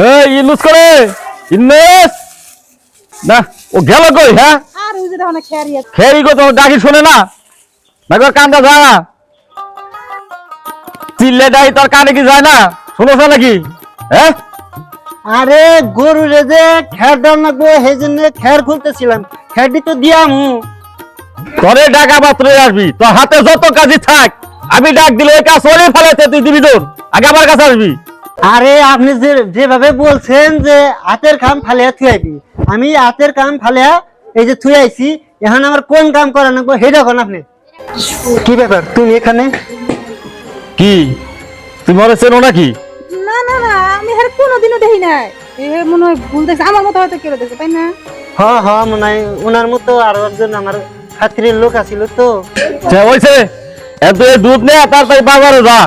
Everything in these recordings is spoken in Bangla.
এই ইনুস করে ইনুস না ও গেল কই হ্যাঁ আর ওই যে দেখো না খেরি গো তো ডাকি শুনে না নাগর কান্দা যা চিল্লে ডাই তোর কানে কি যায় না শুনোছ নাকি হ্যাঁ আরে গরু রে যে খের দাও না গো সেই জন্য খের খুলতেছিলাম খেরটি তো দিয়ামু তোরে ডাকা মাত্রই আসবি তোর হাতে যত কাজই থাক আমি ডাক দিলে ওই কাজ ওরে ফেলাইতে তুই দিবি তোর আগে আমার কাছে আসবি আরে আপনি যেভাবে বলছেন যে হাতের কাম ফালিয়া থুয়াইবি আমি হাতের কাম ফালিয়া এই যে থুয়াইছি এখন আমার কোন কাম করা না সেটা কোন আপনি কি ব্যাপার তুমি এখানে কি তুই মরে চেনো নাকি না না না আমি আর কোনোদিনও দেখি নাই এ মনে হয় ভুল দেখছে আমার মতো হয়তো কেউ দেখছে তাই না হ্যাঁ হ্যাঁ মনে হয় ওনার মতো আরো একজন আমার খাতিরের লোক আছিল তো সে হইছে এত দুধ নে তাড়াতাড়ি বাজারে যা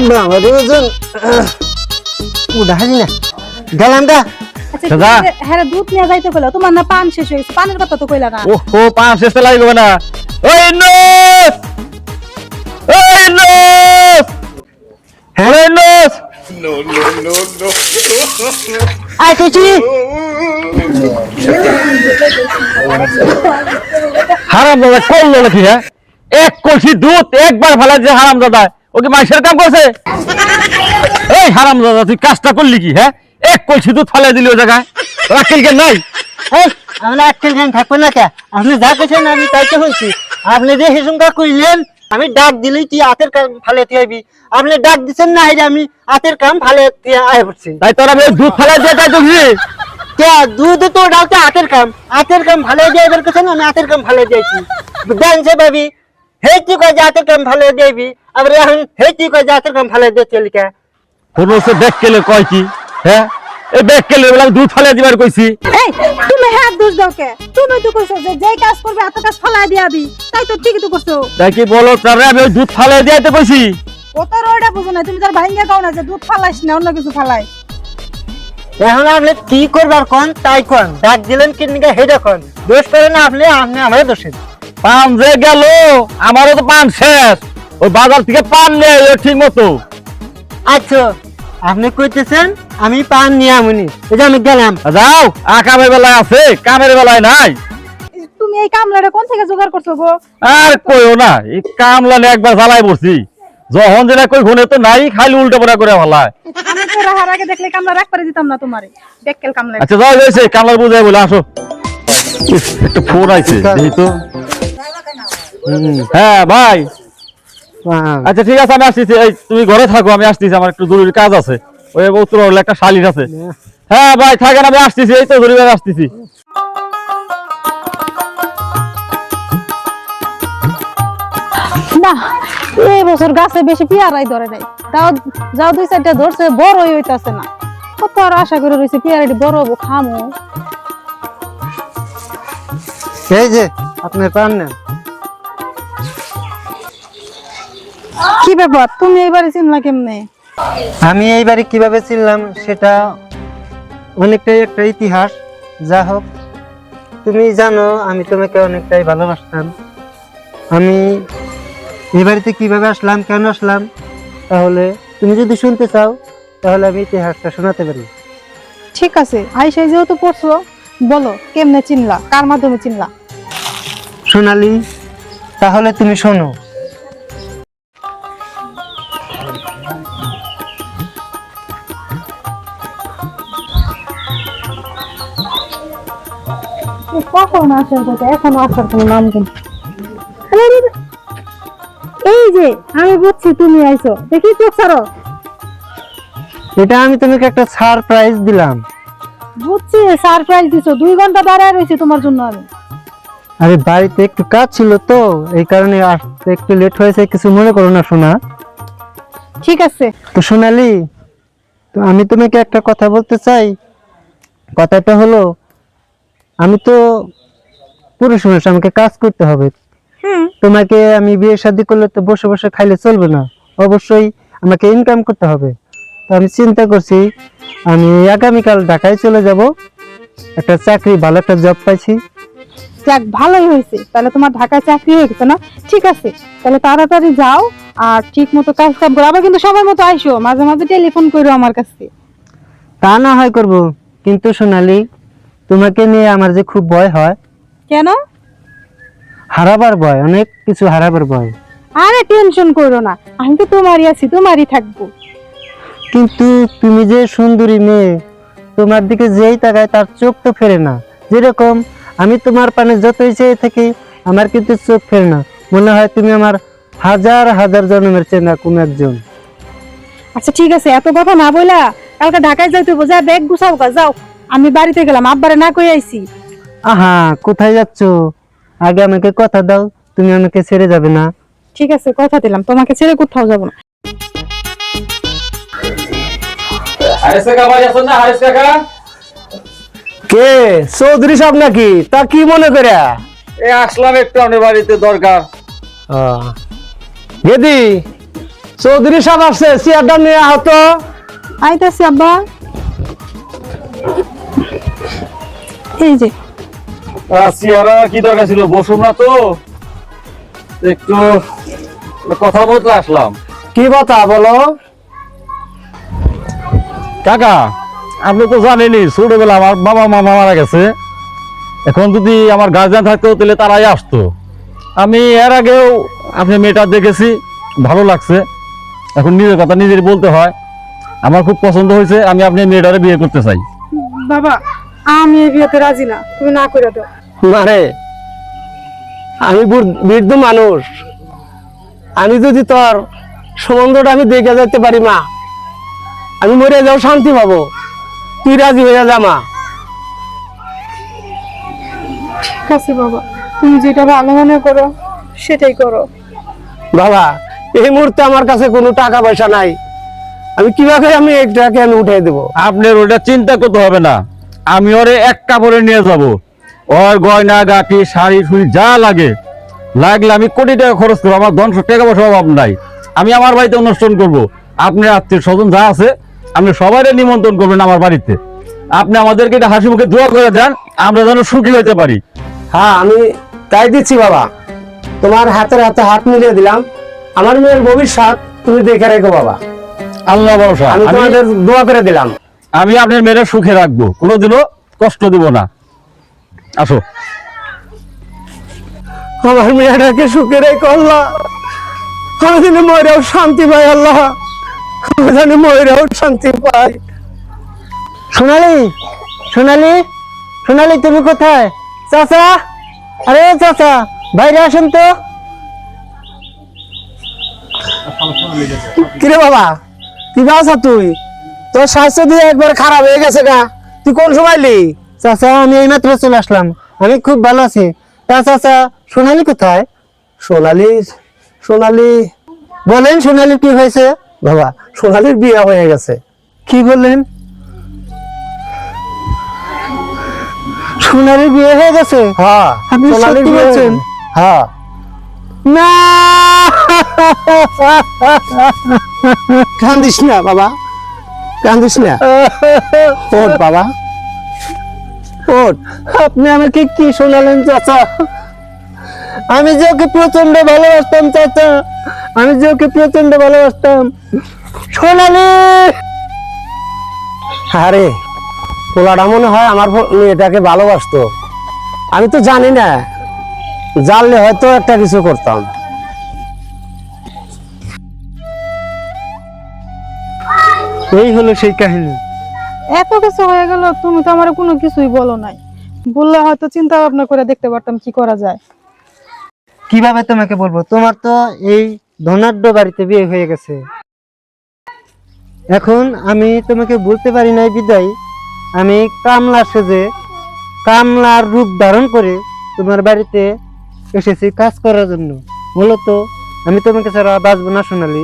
বাবা দুজন উঠাই না গেলাম দা আচ্ছা দাদা। হ্যাঁ দুধ নিয়ে যাইতে কইলা তোমার না পান শেষ হয়েছে পানের কথা তো কইলা না ও পাঁচ শেষে লাগবে না ওই নোস ওই নোস হ্যাঁ ওই নোস আয় তুই হারাম দাদা করলো নাকি হ্যাঁ এক কলসি দুধ একবার ফেলা যে হারাম দাদা ও কি মাইসের কাম করছে এই হারাম দাদা তুই কাজটা করলি কি হ্যাঁ এক কলসি দুধ ফেলা দিলি ও জায়গায় রাখিল কেন নাই এই আমরা আজকাল জ্ঞান থাকবো না কে আপনি যা কেছেন আমি তাই তো বলছি আপনি যে হিসুমকা কইলেন আমি ডাক দিলেই তুই হাতের কাম ফালে তুই আপনি ডাক দিচ্ছেন না এই যে আমি হাতের কাম ফালে তুই আয় পড়ছি তাই তোর আমি ওই দুধ ফেলা দিয়ে তাই তো কে দুধ তো ডালতে হাতের কাম ফালে দিয়ে এবার কেছেন আমি হাতের কাম ফালে দিয়েছি জানছে ভাবি হে তুই কয় যে হাতের কাম ফালে দিবি আবার এখন হে তুই কয় যে হাতের কাম ফালে দিয়েছি লিখা কোনো সে ব্যাগ কেলে কয় কি হ্যাঁ এই ব্যাগ কেলে বলে দুধ ফেলা দিবার কইছি এই তুমি হাত দোষ দাও কে তুমি তো কইছো যে যেই কাজ করবে হাতে কাজ ফালাই দিয়াবি তাই তো ঠিকই তো করছো তাই কি বলো তারে আমি ওই দুধ ফেলা দিয়াইতে কইছি ও তো রোডা বুঝো না তুমি তার ভাঙ্গা খাও না যে দুধ ফালাইস না অন্য কিছু ফালাই এখন আপনি কি করবার কোন তাই কোন ডাক দিলেন কি নিকে হেডা কোন দোষ করেন আপনি আপনি আমারে দোষ দেন পান যে গেল আমারও তো পান শেষ ওই বাজার থেকে পান নেই ও ঠিক মতো আচ্ছা আপনি কইতেছেন আমি পান নিয়ে আমনি এই যে আমি গেলাম যাও কামের বেলায় আছে কামের বেলায় নাই তুমি এই কামলাটা কোন থেকে জোগাড় করছো গো আর কইও না এই কামলানে একবার জ্বালাই পড়ছি যখন যেটা কই ঘুনে তো নাই খালি উল্টা পড়া করে ভালায় আমি তো রাহার আগে দেখলে কামলা রাখ করে দিতাম না তোমারে দেখকেল কামলা আচ্ছা যাও যাইছে কামলার বুঝাই বলে আসো ইস, একটা ফোন আইছে দেখি তো হ্যাঁ ভাই আচ্ছা ঠিক আছে আমি আসতেছি এই তুমি ঘরে থাকো আমি আসতেছি আমার একটু জরুরি কাজ আছে ওই উত্তর হলে একটা শালির আছে হ্যাঁ ভাই থাকেন আমি আসতেছি এই তো জরুরি আসতেছি না এই বছর গাছে বেশি পেয়ারাই ধরে নাই তাও যাও দুই চারটা ধরছে বড়ই হইতাছে না কত আর আশা করে রয়েছে পেয়ারাটি বড় হবো খামো এই যে আপনি পান নেন কি ব্যাপার তুমি এইবারে চিনলা কেমনে আমি এইবারে কিভাবে চিনলাম সেটা অনেকটাই একটা ইতিহাস যা হোক তুমি জানো আমি তোমাকে অনেকটাই ভালোবাসতাম আমি এই বাড়িতে কিভাবে আসলাম কেন আসলাম তাহলে তুমি যদি শুনতে চাও তাহলে আমি ইতিহাসটা শোনাতে পারি ঠিক আছে আইসাই যেহেতু পড়ছো বলো কেমনে চিনলা কার মাধ্যমে চিনলা সোনালি তাহলে তুমি শোনো কখন আসার কথা এখনো আসার কোনো নাম কিন্তু এই যে আমি বুঝছি তুমি আইছো দেখি চোখ ছাড়ো এটা আমি তোমাকে একটা সারপ্রাইজ দিলাম বুঝছি সারপ্রাইজ দিছো 2 ঘন্টা দাঁড়ায় রয়েছে তোমার জন্য আমি আরে বাড়িতে একটু কাজ ছিল তো এই কারণে আসতে একটু লেট হয়েছে কিছু মনে করো না শোনা ঠিক আছে তো সোনালি তো আমি তোমাকে একটা কথা বলতে চাই কথাটা হলো আমি তো পুরুষ মানুষ আমাকে কাজ করতে হবে তোমাকে আমি বিয়ে শাদী করলে তো বসে বসে খাইলে চলবে না অবশ্যই আমাকে ইনকাম করতে হবে তো আমি চিন্তা করছি আমি আগামীকাল ঢাকায় চলে যাব একটা চাকরি ভালো একটা জব পাইছি যাক ভালোই হয়েছে, তাহলে তোমার ঢাকায় চাকরি হয়ে গেছে না? ঠিক আছে, তাহলে তাড়াতাড়ি যাও আর ঠিক মতো কাজ কাম করো, আবার কিন্তু সময় মতো আইসো, মাঝে মাঝে টেলিফোন করো আমার কাছে। তা না হয় করব, কিন্তু সোনালি তোমাকে নিয়ে আমার যে খুব ভয় হয়। কেন? হারাবার ভয়, অনেক কিছু হারাবার ভয়। আরে টেনশন করো না, আমি তো তোমারই আছি, তোমারই থাকবো। কিন্তু তুমি যে সুন্দরী মেয়ে, তোমার দিকে যেই তাকায় তার চোখ তো ফেরে না। যেরকম আমি তোমার পানে যতই চেয়ে থাকি, আমার কিন্তু চোখ ফেরে না। মনে হয় তুমি আমার হাজার হাজার জন্মের চেনা কোন একজন। আচ্ছা ঠিক আছে, এত কথা না বইলা কালকে ঢাকায় যাইতে বোঝা, ব্যাগ গুছাও গা, যাও। আমি বাড়িতে গেলাম, আব্বারে না কই আইছি। আহা, কোথায় যাচ্ছ? আগে আমাকে কথা দাও, তুমি আমাকে ছেড়ে যাবে না। ঠিক আছে, কথা দিলাম, তোমাকে ছেড়ে কোথাও যাবো না। হারিস কাকা ভাই আছেন না? হারিস কাকা, কে চৌধুরী সাহেব নাকি? তা কি মনে করে? এই আসলাম একটু আপনার বাড়িতে দরকার। গেদি চৌধুরী সাহেব আসছে, চেয়ারটা নিয়ে হতো। আইতাছি আব্বা। এই যে সিয়ারা কি দরকার ছিল? বসুন না তো, একটু কথা বলতে আসলাম। কি কথা বলো? কাকা, আপনি তো জানেনই ছোটবেলা আমার বাবা মা মারা গেছে। এখন যদি আমার গার্জিয়ান থাকতো তাহলে তারাই আসতো। আমি এর আগেও আপনি মেয়েটা দেখেছি, ভালো লাগছে। এখন নিজের কথা নিজের বলতে হয়, আমার খুব পছন্দ হয়েছে, আমি আপনি মেয়েটারে বিয়ে করতে চাই। বাবা, আমি এই বিয়েতে রাজি না, তুমি না করে দাও। মারে, আমি বৃদ্ধ মানুষ, আমি যদি তোর সম্বন্ধটা আমি দেখে যেতে পারি মা, আমি মরে যাও শান্তি পাবো। তুই রাজি হয়ে যা মা। ঠিক আছে বাবা, তুমি যেটা ভালো মনে করো সেটাই করো। বাবা, এই মুহূর্তে আমার কাছে কোনো টাকা পয়সা নাই, আমি কিভাবে আমি এটাকে আমি উঠিয়ে দেবো? আপনার ওটা চিন্তা করতে হবে না, আমি ওরে এক কাপড়ে নিয়ে যাব। ওর গয়না গাটি শাড়ি ফুড়ি যা লাগে লাগলে আমি কোটি টাকা খরচ করবো, আমার 10 টাকা পয়সা অভাব নাই। আমি আমার বাড়িতে অনুষ্ঠান করব, আপনার আত্মীয় স্বজন যা আছে আপনি সবাই নিমন্ত্রণ করবেন আমার বাড়িতে। আপনি আমাদেরকে এটা হাসি মুখে দোয়া করে দেন, আমরা যেন সুখী হতে পারি। হ্যাঁ, আমি তাই দিচ্ছি বাবা, তোমার হাতের হাতে হাত মিলিয়ে দিলাম। আমার মেয়ের ভবিষ্যৎ তুমি দেখে রেখো বাবা, আল্লাহ ভরসা। আমি তোমাদের দোয়া করে দিলাম। আমি আপনার মেয়ের সুখে রাখবো, কোনোদিনও কষ্ট দিব না। আসো। আমার মেয়েটাকে সুখে রেখো আল্লাহ, আমি যেন ময়রাও শান্তি পাই আল্লাহ, আমি যেন ময়রাও শান্তি পাই। সোনালি, সোনালি, সোনালি, তুমি কোথায়? চাচা, আরে চাচা, বাইরে আসেন তো। কিরে বাবা, কি আছা তুই? তোর স্বাস্থ্য দিয়ে একবার খারাপ হয়ে গেছে গা, তুই কোন সময় এলি? চাচা, আমি এইমাত্র চলে আসলাম, আমি খুব ভালো আছি। তা চাচা, সোনালি কোথায়? সোনালি, সোনালি, বলেন, সোনালি কি হয়েছে? বাবা সোনালির বিয়ে হয়ে গেছে। কি বললেন? সোনালির বিয়ে হয়ে গেছে? হ্যাঁ, আপনি সোনালির সত্যি বিয়ে হয়ে বলছেন? গেছে। হ্যাঁ। না, কান্দিস না বাবা, কান্দিস না, ওঠ বাবা, ওঠ। আপনি আমাকে কি শোনালেন চাচা? আমি যে ওকে প্রচন্ড ভালোবাসতাম চাচা, আমি যে ওকে প্রচন্ড ভালোবাসতাম। সোনালি, আরে পোলাটা মনে হয় আমার মেয়েটাকে ভালোবাসতো, আমি তো জানি না, জানলে হয়তো একটা কিছু করতাম। এই হলো সেই কাহিনী। এত কিছু হয়ে গেল, তুমি তো আমার কোনো কিছুই বলো নাই। বললে হয়তো চিন্তা ভাবনা করে দেখতে পারতাম কি করা যায়। কিভাবে তোমাকে বলবো? তোমার তো এই ধনাঢ্য বাড়িতে বিয়ে হয়ে গেছে। এখন আমি তোমাকে বলতে পারি নাই বিদায় আমি কামলা সেজে, কামলার রূপ ধারণ করে তোমার বাড়িতে এসেছি কাজ করার জন্য। মূলত আমি তোমাকে ছাড়া বাঁচবো না সোনালি।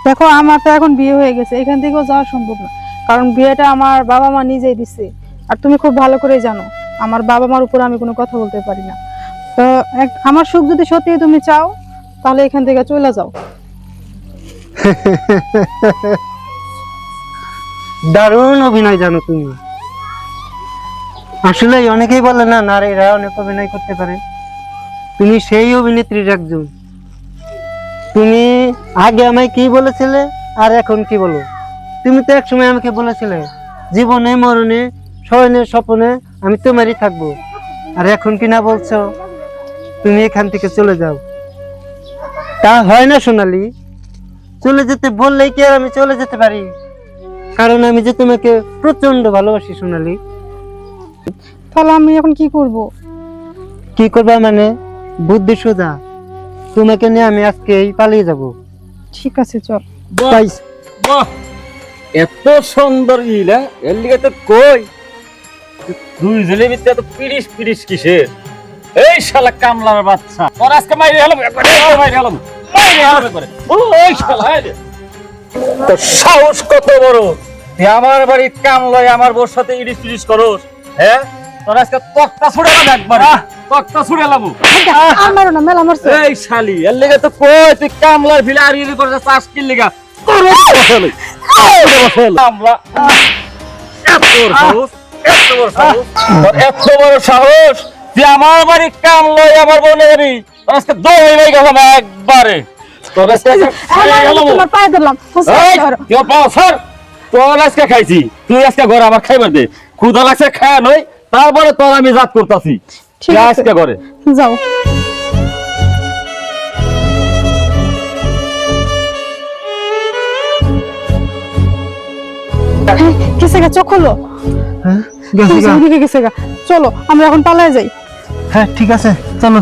দেখো, আমার তো এখন বিয়ে হয়ে গেছে, এখান থেকেও যাওয়া সম্ভব না, কারণ বিয়েটা আমার বাবা মা নিজেই দিচ্ছে। আর তুমি খুব ভালো করে জানো আমার বাবা মার উপর আমি কোনো কথা বলতে পারি না। তো আমার সুখ যদি সত্যি তুমি চাও, তাহলে এখান থেকে চলে যাও। দারুণ অভিনয় জানো তুমি। আসলে অনেকেই বলে না নারীরা অনেক অভিনয় করতে পারে, তুমি সেই অভিনেত্রীর একজন। তুমি আগে আমায় কি বলেছিলে আর এখন কি বলো? তুমি তো একসময় আমাকে বলেছিলে জীবনে মরণে শয়নে স্বপ্নে আমি তোমারই থাকবো, আর এখন কি না বলছো তুমি এখান থেকে চলে যাও। তা হয় না সোনালি, চলে যেতে বললেই কি আর আমি চলে যেতে পারি? কারণ আমি যে তোমাকে প্রচন্ড ভালোবাসি সোনালি। তাহলে আমি এখন কি করব? কি করবা মানে? বুদ্ধি সোজা, তোমাকে নিয়ে আমি আজকেই পালিয়ে যাব। ঠিক আছে চল। তাই বাহ, এত সুন্দর ইলা এর লিগে তো কই দুই জেলের ভিতরে এত পিরিশ পিরিশ কিসের? এই শালা কামলার বাচ্চা, তোর আজকে মাইরে হলাম, একবারে মাইরে হলাম, মাইরে হলাম একবারে। ওই শালা, হ্যাঁ রে। তোর সাহস কত বড়, তুই আমার বাড়ির কামলায় আমার বউর সাথে ইরিশ পিরিশ করস? হ্যাঁ, তোর আজকে তক্তা ছুড়ে এলাম একবারে, তক্তা ছুড়ে এলাম। আর মারো না, মেলা মারছে। এই শালি, এর লিগে তো কই তুই কামলার ভিলে আর ইরি করে চাষ কি লিগা? তোর বসে কামলা, এত বড় সাহস, এত বড় সাহস, তোর এত বড় সাহস, তুই আমার বাড়ি কামলায় আমার বোনের বাড়ি আজকে দই ভাই গেলাম একবারে। তোর আজকে তোমার পায়ে ধরলাম। কেউ পাও স্যার, তোর আজকে খাইছি, তুই আজকে ঘরে আমার খাইবার দে, ক্ষুধা লাগছে খায়া নই, তারপরে তোর আমি জাত করতেছি। ঠিক আছে আজকে ঘরে যাও। গেছে গা, চোখ হলো। হ্যাঁ, গেছি গা। গেছে গা। চলো আমরা এখন পালায় যাই। হ্যাঁ ঠিক আছে, চলো।